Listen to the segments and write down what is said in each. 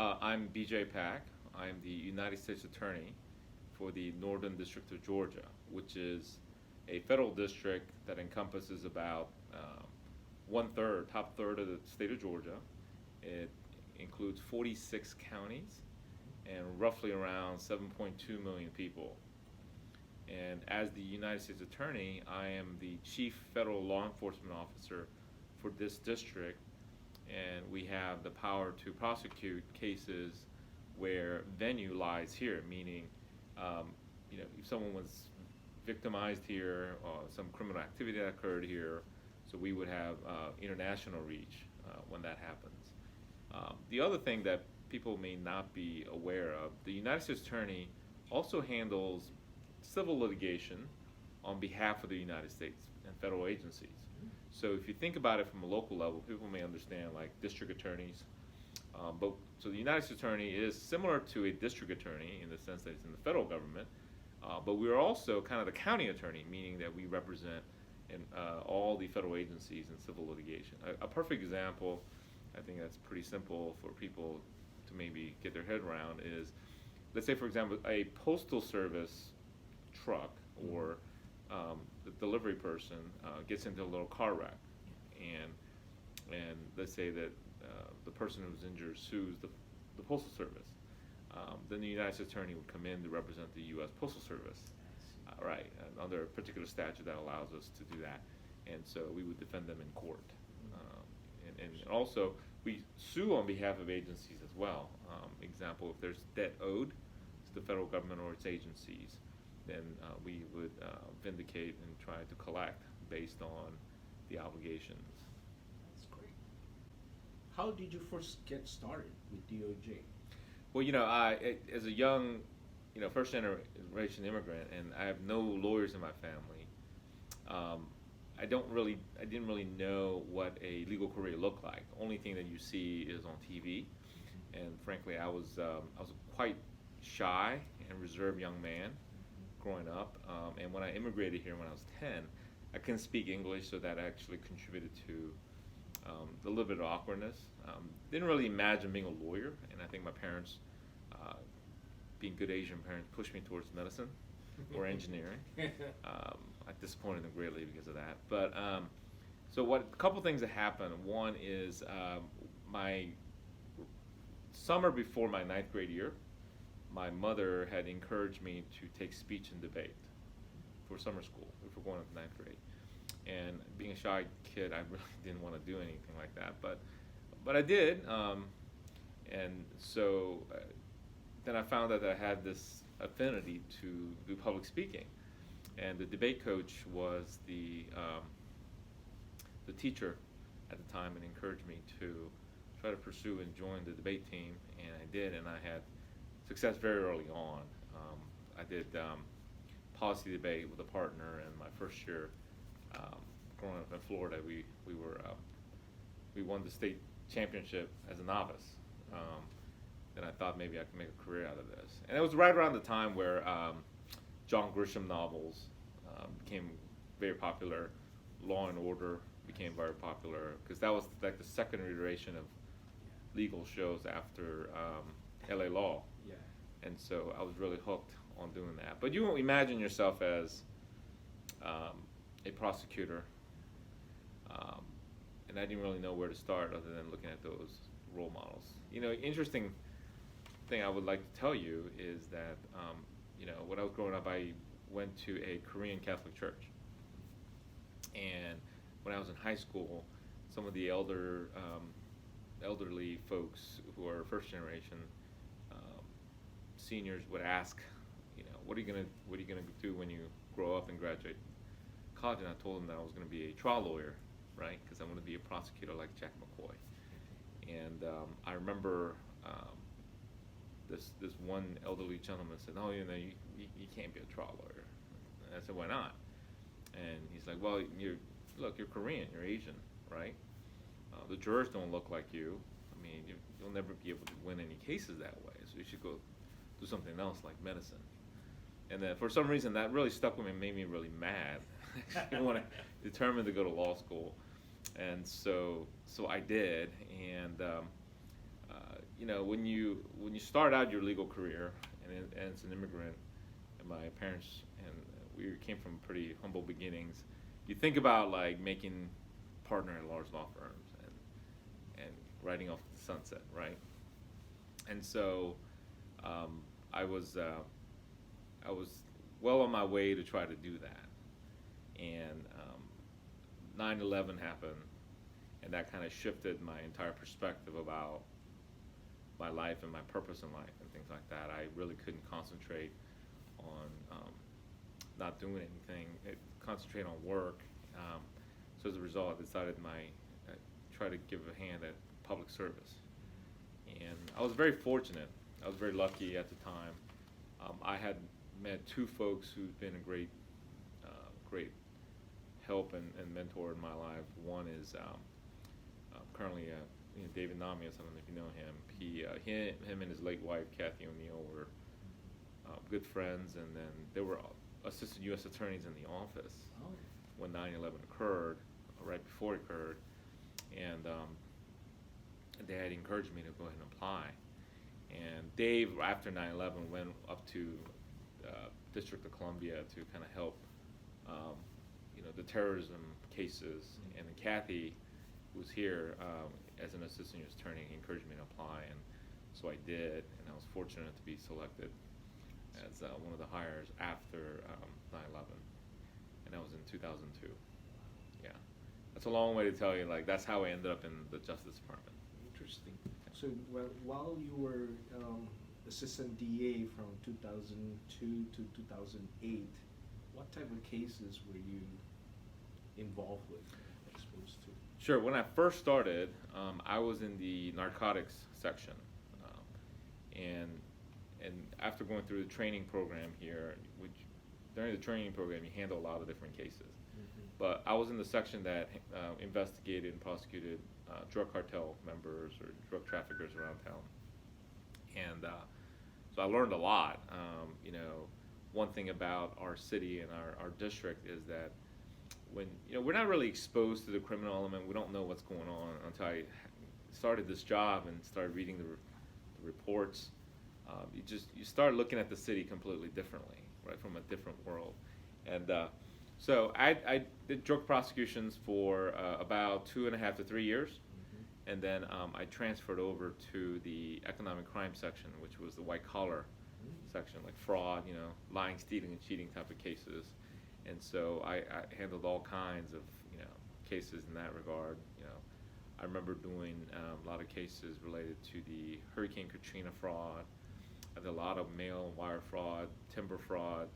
I'm BJay Pak. I'm the United States Attorney for the Northern District of Georgia, which is a federal district that encompasses about one third, top third of the state of Georgia. It includes 46 counties and roughly around 7.2 million people. And as the United States Attorney, I am the chief federal law enforcement officer for this district, and we have the power to prosecute cases where venue lies here, meaning, if someone was victimized here or some criminal activity that occurred here, so we would have international reach when that happens. The other thing that people may not be aware of, the United States Attorney also handles civil litigation on behalf of the United States and federal agencies. So if you think about it from a local level, people may understand like district attorneys. So the United States Attorney is similar to a district attorney in the sense that it's in the federal government, but we're also kind of the county attorney, meaning that we represent all the federal agencies in civil litigation. A perfect example, I think that's pretty simple for people to maybe get their head around, is let's say, for example, a postal service truck or the delivery person gets into a little car wreck, and let's say that the person who's injured sues the postal service. Then the United States Attorney would come in to represent the U.S. Postal Service, right, under a particular statute that allows us to do that, and so we would defend them in court. And also, we sue on behalf of agencies as well. Example, if there's debt owed to the federal government or its agencies, then we would vindicate and try to collect based on the obligations. That's great. How did you first get started with DOJ? Well, as a young, first generation immigrant, and I have no lawyers in my family, I didn't really know what a legal career looked like. The only thing that you see is on TV, and frankly, I was a quite shy and reserved young man growing up, and when I immigrated here when I was 10, I couldn't speak English, so that actually contributed to a little bit of awkwardness. Didn't really imagine being a lawyer, and I think my parents, being good Asian parents, pushed me towards medicine or engineering. I disappointed them greatly because of that. But a couple things that happened. One is my summer before my ninth grade year, my mother had encouraged me to take speech and debate for summer school if we're going into ninth grade. And being a shy kid, I really didn't want to do anything like that, but I did. And so then I found out that I had this affinity to do public speaking. And the debate coach was the teacher at the time and encouraged me to try to pursue and join the debate team, and I did, and I had success very early on. I did policy debate with a partner, and my first year growing up in Florida, we won the state championship as a novice. And I thought maybe I could make a career out of this. And it was right around the time where John Grisham novels became very popular. Law and Order became very popular because that was like the second iteration of legal shows after LA Law. Yeah. And so I was really hooked on doing that. But you won't imagine yourself as a prosecutor. And I didn't really know where to start other than looking at those role models. Interesting thing I would like to tell you is that, when I was growing up, I went to a Korean Catholic church. And when I was in high school, some of the elderly folks who are first generation seniors would ask, what are you gonna do when you grow up and graduate college? And I told them that I was going to be a trial lawyer, right? Because I want to be a prosecutor like Jack McCoy. And I remember this one elderly gentleman said, "Oh, you can't be a trial lawyer." And I said, "Why not?" And he's like, "Well, you're Korean, you're Asian, right? The jurors don't look like you. I mean, you'll never be able to win any cases that way. So you should go do something else like medicine." And then for some reason that really stuck with me and made me really mad. I want to determined to go to law school, and so I did. And when you start out your legal career and as an immigrant, and my parents and we came from pretty humble beginnings, you think about like making partner at large law firms and riding off the sunset, right? And so um, I was well on my way to try to do that, and 9/11 happened, and that kind of shifted my entire perspective about my life and my purpose in life and things like that. I really couldn't concentrate on not doing anything, concentrate on work. So as a result, I decided try to give a hand at public service. And I was very fortunate. I was very lucky at the time. I had met two folks who've been a great help and mentor in my life. One is currently David Namias. I don't know if you know him. Him and his late wife Kathy O'Neill were good friends, and then they were assistant U.S. attorneys in the office when 9/11 occurred, right before it occurred, and they had encouraged me to go ahead and apply. And Dave, after 9/11, went up to District of Columbia to kind of help, the terrorism cases. And then Kathy, who's here as an assistant U.S. attorney, encouraged me to apply, and so I did. And I was fortunate to be selected as one of the hires after 9/11, and that was in 2002. Yeah, that's a long way to tell you. Like that's how I ended up in the Justice Department. Interesting. So while you were assistant DA from 2002 to 2008, what type of cases were you involved with, exposed to? Sure. When I first started, I was in the narcotics section, and after going through the training program here, which during the training program you handle a lot of different cases, but I was in the section that investigated and prosecuted drug cartel members or drug traffickers around town, and so I learned a lot. One thing about our city and our district is that when we're not really exposed to the criminal element, we don't know what's going on until I started this job and started reading the reports. You start looking at the city completely differently, right, from a different world. And so I did drug prosecutions for about 2.5 to 3 years, and then I transferred over to the economic crime section, which was the white collar section, like fraud, lying, stealing, and cheating type of cases. And so I handled all kinds of cases in that regard. I remember doing a lot of cases related to the Hurricane Katrina fraud. I did a lot of mail wire fraud, timber fraud,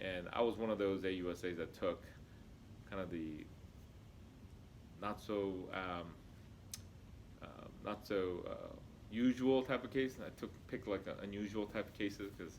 and I was one of those AUSAs that took kind of the not so usual type of case, and I picked like unusual type of cases because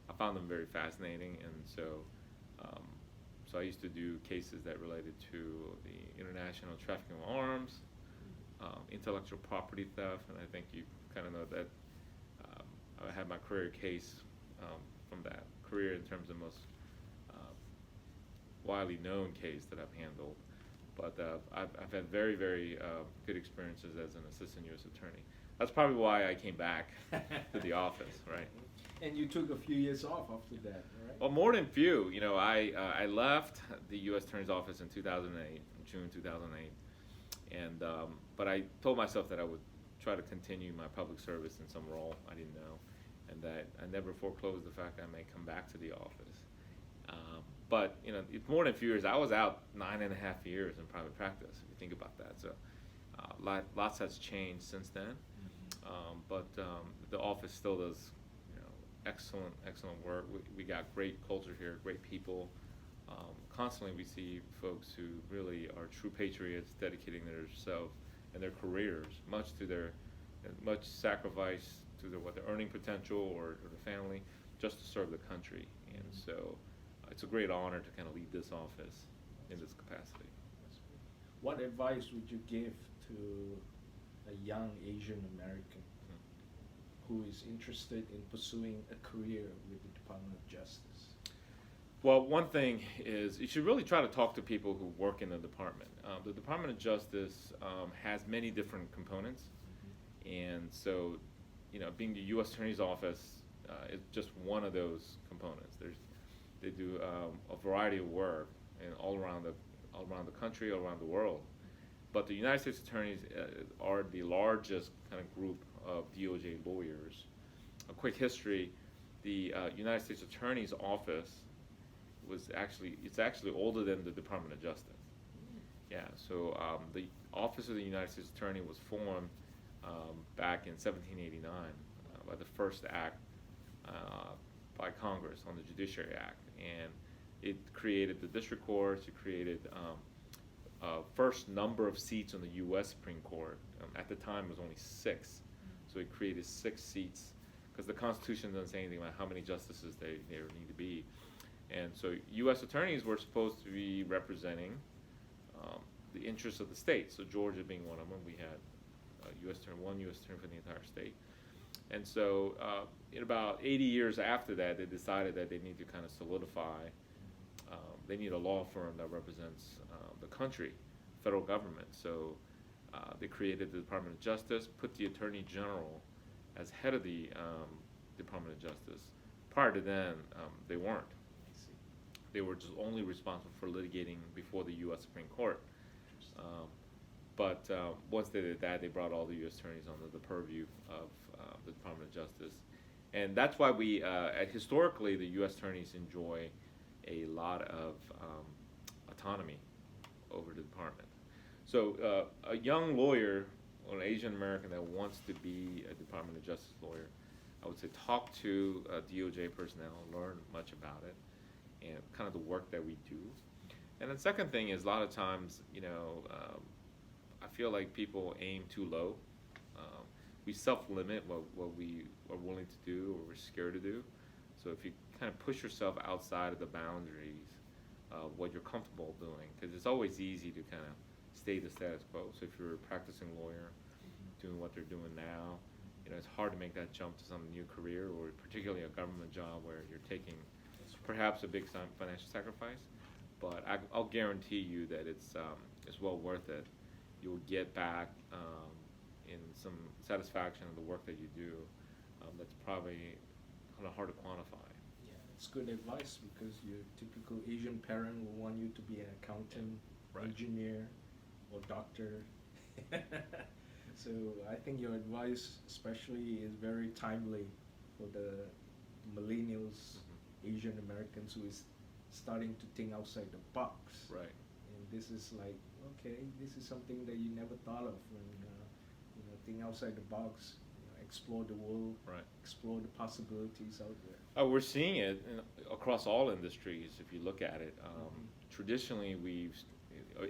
I found them very fascinating. And so I used to do cases that related to the international trafficking of arms, intellectual property theft, and I think you kind of know that I had my career case from that career in terms of most widely known case that I've handled. But I've had very, very good experiences as an assistant U.S. attorney. That's probably why I came back to the office, right? And you took a few years off after that, right? Well, more than few. I left the U.S. Attorney's Office in 2008, June 2008, and but I told myself that I would try to continue my public service in some role. I didn't know, and that I never foreclosed the fact that I may come back to the office. But it's more than a few years. I was out 9.5 years in private practice. If you think about that, so lots has changed since then. But the office still does excellent work. We got great culture here, great people. Constantly we see folks who really are true patriots, dedicating themselves and their careers, much sacrifice to their earning potential or the family, just to serve the country. And so it's a great honor to kind of lead this office in this capacity. What advice would you give to a young Asian American who is interested in pursuing a career with the Department of Justice? Well, one thing is you should really try to talk to people who work in the department. The Department of Justice has many different components, And so, being the U.S. Attorney's Office is just one of those components. They do a variety of work and all around the country, all around the world. But the United States Attorneys are the largest kind of group of DOJ lawyers. A quick history: the United States Attorney's Office it's actually older than the Department of Justice. Yeah, so the Office of the United States Attorney was formed back in 1789 by the first act by Congress on the Judiciary Act, and it created the district courts. It created first number of seats on the U.S. Supreme Court. At the time, it was only 6, so it created 6 seats because the Constitution doesn't say anything about how many justices there need to be. And so U.S. attorneys were supposed to be representing the interests of the state. So Georgia being one of them, we had one U.S. attorney for the entire state. And so in about 80 years after that, they decided that they need to kind of solidify. They need a law firm that represents the country, federal government. So they created the Department of Justice, put the Attorney General as head of the Department of Justice. Prior to then, they weren't. They were just only responsible for litigating before the U.S. Supreme Court. But once they did that, they brought all the U.S. attorneys under the purview of the Department of Justice. And that's why historically, the U.S. attorneys enjoy a lot of autonomy over the department. So a young lawyer or an Asian American that wants to be a Department of Justice lawyer, I would say talk to DOJ personnel, learn much about it, and kind of the work that we do. And the second thing is a lot of times, I feel like people aim too low. We self-limit what we are willing to do or we're scared to do. So if you kind of push yourself outside of the boundaries of what you're comfortable doing, because it's always easy to kind of stay the status quo. So if you're a practicing lawyer doing what they're doing now, it's hard to make that jump to some new career, or particularly a government job where you're taking perhaps a big financial sacrifice. But I'll guarantee you that it's well worth it. You'll get back in some satisfaction of the work that you do. That's probably kind of hard to quantify. Yeah, it's good advice because your typical Asian parent will want you to be an accountant, Right. engineer, or doctor. So I think your advice especially is very timely for the millennials, Asian Americans who is starting to think outside the box. Right. And this is like, okay, this is something that you never thought of when, think outside the box, explore the world, Right. explore the possibilities out there. We're seeing it across all industries. If you look at it, traditionally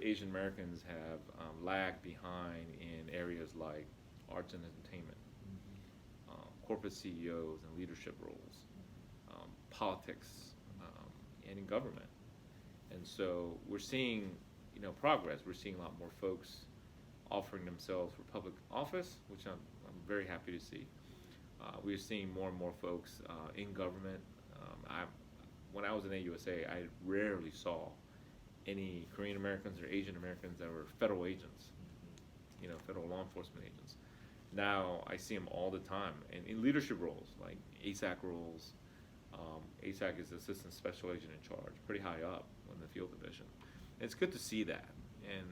Asian Americans have lagged behind in areas like arts and entertainment, corporate CEOs and leadership roles, politics, and in government. And so we're seeing, progress. We're seeing a lot more folks offering themselves for public office, which I'm very happy to see. We're seeing more and more folks in government. When I was in AUSA, I rarely saw any Korean Americans or Asian Americans that were federal agents, federal law enforcement agents. Now I see them all the time, and in leadership roles, like ASAC roles. ASAC is Assistant Special Agent in Charge, pretty high up in the field division. And it's good to see that,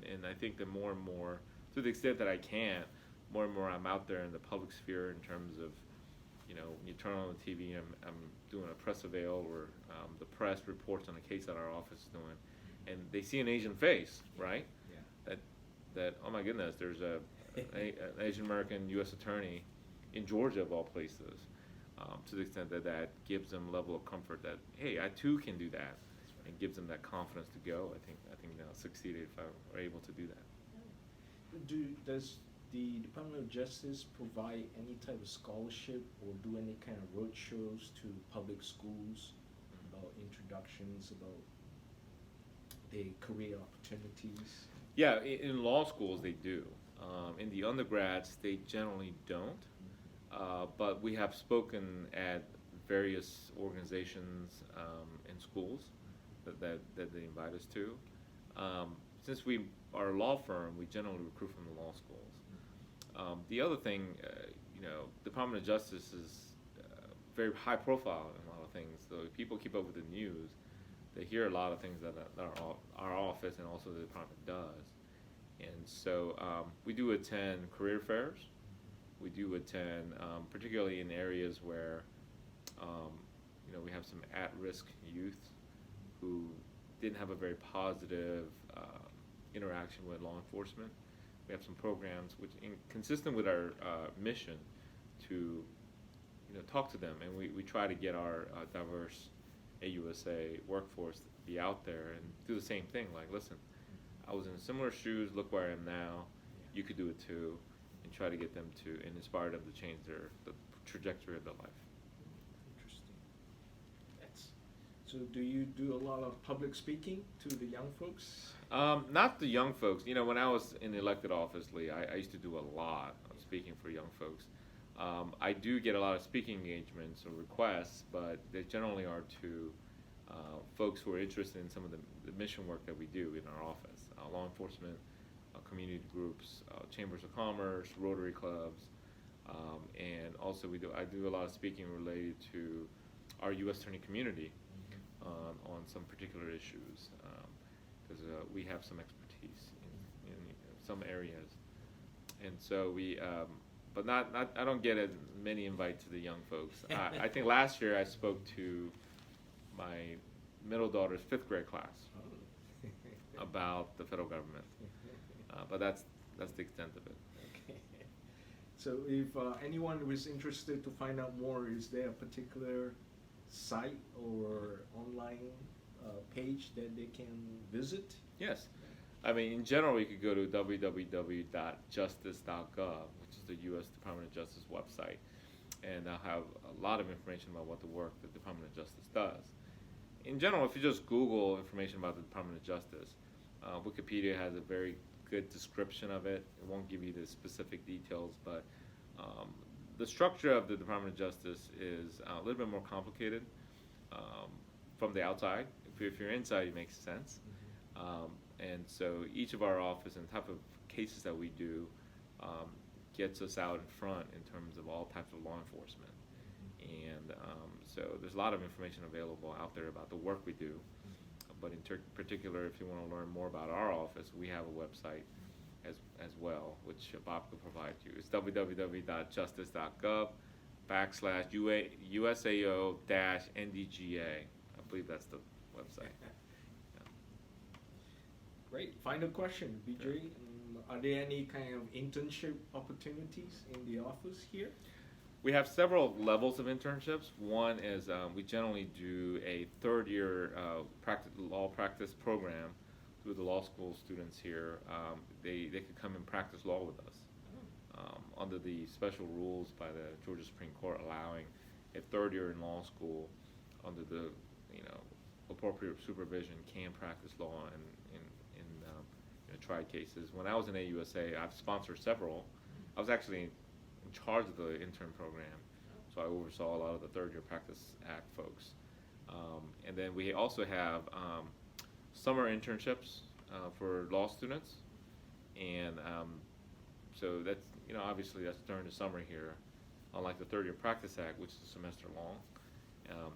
and I think that more and more, to the extent that I can, more and more I'm out there in the public sphere in terms of, when you turn on the TV, I'm doing a press avail where the press reports on a case that our office is doing, and they see an Asian face, right? Yeah. That oh my goodness, there's an Asian American U.S. attorney in Georgia of all places. To the extent that gives them a level of comfort that, hey, I too can do that, and gives them that confidence to go. I think they'll succeed if I'm able to do that. Does the Department of Justice provide any type of scholarship or do any kind of road shows to public schools about introductions, about the career opportunities? Yeah, in law schools they do. In the undergrads, they generally don't. But we have spoken at various organizations and schools that they invite us to. Since we are a law firm, we generally recruit from the law schools. The other thing, Department of Justice is very high profile in a lot of things. So if people keep up with the news, they hear a lot of things that our office and also the department does. And so we do attend career fairs. We do attend, particularly in areas where, we have some at-risk youth who didn't have a very positive interaction with law enforcement. We have some programs which, consistent with our mission, to talk to them, and we try to get our diverse AUSA workforce to be out there and do the same thing. Like, listen, I was in similar shoes. Look where I am now. You could do it too, and try to get them to and inspire them to change the trajectory of their life. Interesting. So do you do a lot of public speaking to the young folks? Not the young folks. When I was in the elected office, Lee, I used to do a lot of speaking for young folks. I do get a lot of speaking engagements or requests, but they generally are to folks who are interested in some of the mission work that we do in our office. Law enforcement, community groups, chambers of commerce, Rotary clubs, and also I do a lot of speaking related to our U.S. Attorney community on some particular issues, because we have some expertise in some areas, and so but I don't get as many invites to the young folks. I think last year I spoke to my middle daughter's 5th grade class about the federal government, but that's the extent of it. Okay. So if anyone was interested to find out more, is there a particular site or online page that they can visit? Yes. I mean, in general, you could go to www.justice.gov, which is the U.S. Department of Justice website, and they'll have a lot of information about what the work the Department of Justice does. In general, if you just Google information about the Department of Justice, Wikipedia has a very good description of it. It won't give you the specific details, but the structure of the Department of Justice is a little bit more complicated from the outside. If you're inside, it makes sense. And so each of our office and type of cases that we do gets us out in front in terms of all types of law enforcement. And so there's a lot of information available out there about the work we do. But in particular, if you want to learn more about our office, we have a website as well, which Bob could provide you. It's www.justice.gov/USAO-NDGA. I believe that's the website. Great. Final question, BJay. Are there any kind of internship opportunities in the office here? We have several levels of internships. One is we generally do a 3rd-year law practice program through the law school students here. They could come and practice law with us under the special rules by the Georgia Supreme Court, allowing a 3rd year in law school under the appropriate supervision can practice law in tried cases. When I was in AUSA, I've sponsored several. I was actually in charge of the intern program, so I oversaw a lot of the 3rd year Practice Act folks. And then we also have summer internships for law students, and so that's obviously that's during the summer here, unlike the 3rd year Practice Act, which is a semester long.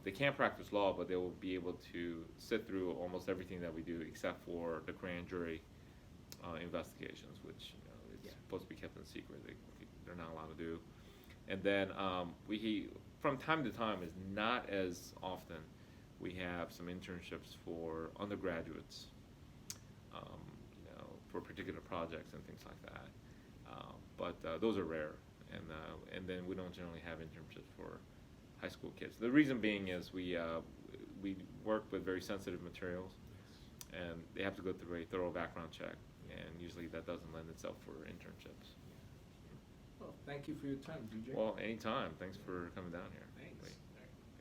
They can't practice law, but they will be able to sit through almost everything that we do except for the grand jury investigations, which is supposed to be kept in secret. They're not allowed to do. And then we, from time to time, is not as often, we have some internships for undergraduates, for particular projects and things like that. But those are rare, and then we don't generally have internships for high school kids. The reason being is we work with very sensitive materials, and they have to go through a thorough background check, and usually that doesn't lend itself for internships. Well, thank you for your time, BJay. Well, anytime. Thanks for coming down here. Thanks.